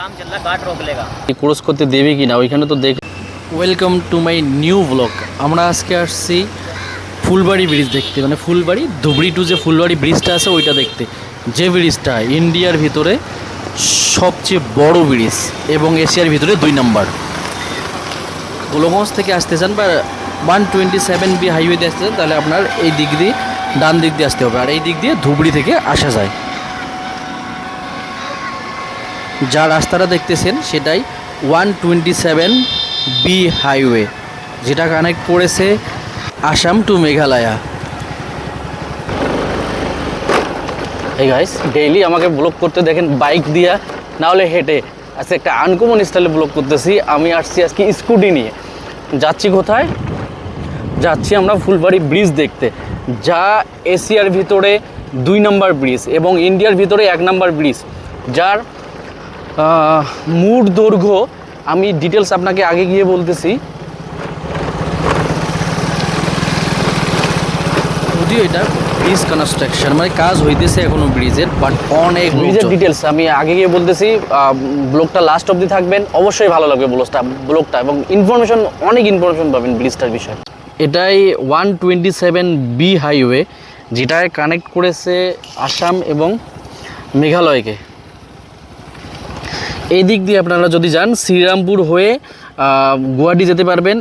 काम चल रहा है, गार्ड रोक लेगा। ক্রস করতে দেবে কি না ওইখানে তো দেখ। Welcome to my new blog. আমরা আজকে আসছি ফুলবাড়ি ব্রিজ দেখতে, মানে ফুলবাড়ি ধুবড়ি টু যে ফুলবাড়ি ব্রিজটা আছে ওইটা দেখতে। যে ব্রিজটা ইন্ডিয়ার ভিতরে সবচেয়ে বড় ব্রিজ এবং এশিয়ার ভিতরে 2 নম্বর। গোলগঞ্জ থেকে আসতে চান বা 127B হাইওয়েতে আসতে চান তাহলে আপনার এই দিক দিয়ে ডান দিক দিয়ে আসতে হবে, আর এই দিক দিয়ে ধুবড়ি থেকে আসা যায়। যা রাস্তাটা দেখতেছেন সেটাই 127B হাইওয়ে, যেটা কানেক্ট করেছে আসাম টু মেঘালয়া। এই গাইস ডেইলি আমাকে ব্লগ করতে দেখেন বাইক দিয়া না হলে হেঁটে। আজকে একটা আনকমন স্টাইলে ব্লগ করতেছি। আমি আসছি আজকে স্কুটি নিয়ে। যাচ্ছি কোথায়? যাচ্ছি আমরা ফুলবাড়ি ব্রিজ দেখতে, যা এশিয়ার ভিতরে 2 নম্বর ব্রিজ এবং ইন্ডিয়ার ভিতরে 1 নম্বর ব্রিজ, যার মোট দৈর্ঘ্য আমি ডিটেলস আপনাকে আগে গিয়ে বলতেছি। যদিও এটা ব্রিজ কনস্ট্রাকশন, মানে কাজ হইতেছে এখনো ব্রিজের, বাট অনেক ব্রিজের ডিটেলস আমি আগে গিয়ে বলতেছি। ব্লগটা লাস্ট অবধি থাকবেন, অবশ্যই ভালো লাগবে ব্লগটা এবং ইনফরমেশন, অনেক ইনফরমেশন পাবেন ব্রিজটার বিষয়ে। এটাই 127B হাইওয়ে, যেটায় কানেক্ট করেছে আসাম এবং মেঘালয়কে। এই দিক দিয়ে আপনারা যদি যান শ্রীরামপুর হয়ে গুয়াহাটি যেতে পারবেন।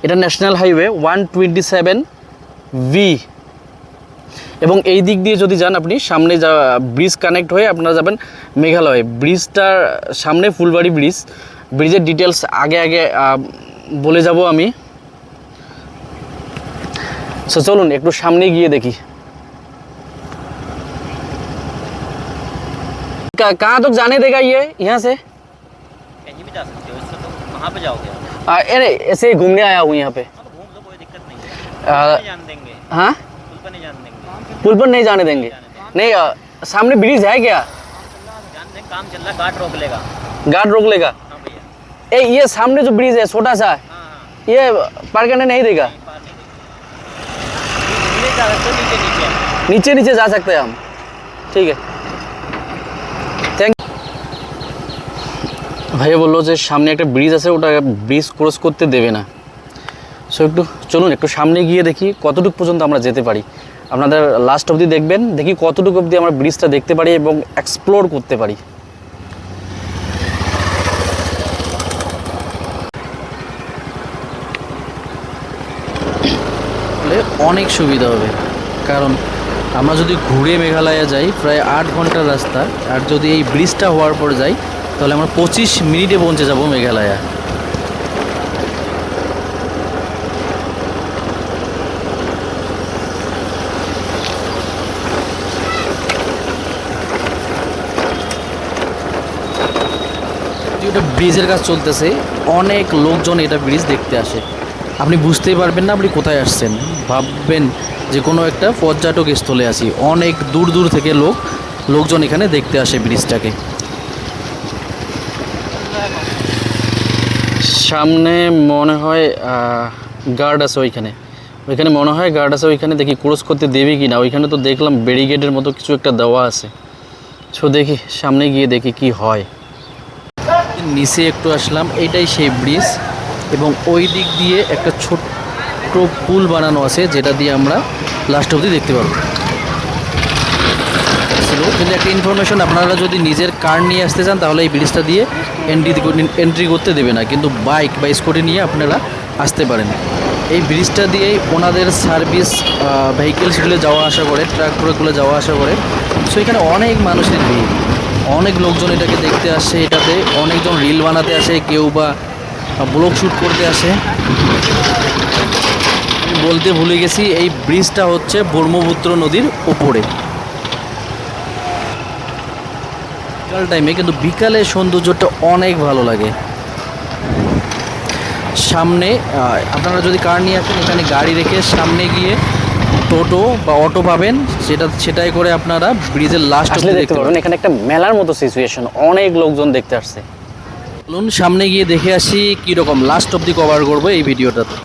এটা ন্যাশনাল হাইওয়ে 127V। এবং এই দিক দিয়ে যদি যান আপনি সামনে ব্রিজ কানেক্ট হয়ে আপনারা যাবেন মেঘালয়। ব্রিজটার সামনে ফুলবাড়ি ব্রিজ, ব্রিজের ডিটেলস আগে বলে যাব আমি। সো চলুন একটু সামনে গিয়ে দেখি। कहाँ तक जाने देगा ये यहाँ से? कहीं भी जा सकते हो, इससे तो कहाँ पे जाओगे? अरे ऐसे ही घूमने आया हूँ यहाँ पे। घूम लो, कोई दिक्कत नहीं है। आ, नहीं जाने देंगे। हाँ, पुल पर नहीं जाने देंगे। पुल पर नहीं जाने देंगे। नहीं सामने ब्रिज है क्या? जान देंगे, काम चल रहा है, गार्ड रोक लेगा। गार्ड रोक लेगा? हाँ भैया। ये सामने जो ब्रिज है छोटा सा, हाँ हाँ, ये पार करने नहीं देगा? पार नहीं देंगे। नीचे जा सकते हो, नीचे नीचे नीचे जा सकते हैं हम, ठीक है। ভাইয়া বললো যে সামনে একটা ব্রিজ আছে, ওটা ব্রিজ ক্রস করতে দেবে না। সো একটু চলুন একটু সামনে গিয়ে দেখি কতটুকু পর্যন্ত আমরা যেতে পারি। আপনাদের লাস্ট অবধি দেখবেন, দেখি কতটুকু অবধি আমরা ব্রিজটা দেখতে পারি এবং এক্সপ্লোর করতে পারি। অনেক সুবিধা হবে, কারণ আমরা যদি ঘুরে মেঘালয়া যাই প্রায় 8 ঘন্টার রাস্তা, আর যদি এই ব্রিজটা হওয়ার পর যাই তাহলে আমরা 25 মিনিটে পৌঁছে যাব মেঘালয়া। এটা ব্রিজের কাজ চলতেছে, অনেক লোকজন এটা ব্রিজ দেখতে আসে। আপনি বুঝতেই পারবেন না আপনি কোথায় আসছেন, ভাববেন যে কোনো একটা পর্যটক স্থলে আছি। অনেক দূর দূর থেকে লোকজন এখানে দেখতে আসে ব্রিজটাকে। সামনে মনে হয় গার্ড আছে, ওইখানে মনে হয় গার্ড আছে। ওইখানে দেখি ক্রস করতে দেবে কি না। ওইখানে তো দেখলাম ব্যারিকেডের মতো কিছু একটা দেওয়া আছে। সো দেখি সামনে গিয়ে দেখি কি হয়। নিচে একটু আসলাম, এইটাই সেই ব্রিজ এবং ওই দিক দিয়ে একটা ছোট্ট পুল বানানো আছে, যেটা দিয়ে আমরা লাস্ট অবধি দেখতে পারবো। কিন্তু একটা ইনফরমেশন, আপনারা যদি নিজের কার নিয়ে আসতে চান তাহলে এই ব্রিজটা দিয়ে এন্ট্রি করতে দেবে না, কিন্তু বাইক বা স্কুটি নিয়ে আপনারা আসতে পারেন। এই ব্রিজটা দিয়েই ওনাদের সার্ভিস ভেহিকেলসগুলো যাওয়া আসা করে, ট্রাকগুলো যাওয়া আসা করে। সো এখানে অনেক মানুষের ভিড়, অনেক লোকজন এটাকে দেখতে আসে। এটাতে অনেকজন রিল বানাতে আসে, কেউ বা ব্লগ শ্যুট করতে আসে। বলতে ভুলে গেছি, এই ব্রিজটা হচ্ছে ব্রহ্মপুত্র নদীর উপরে। বিকাল টাইমে কিন্তু বিকালের সৌন্দর্যটা অনেক ভালো লাগে। সামনে আপনারা যদি কার নিয়ে আসেন, এখানে গাড়ি রেখে সামনে গিয়ে টোটো বা অটো পাবেন, সেটাই করে আপনারা ব্রিজের লাস্ট অবধি দেখতে পারবেন। এখানে একটা মেলার মতো সিচুয়েশন, অনেক লোকজন দেখতে আসছে। চলুন সামনে গিয়ে দেখে আসি কীরকম লাস্ট অবধি কভার করবো এই ভিডিওটাতে।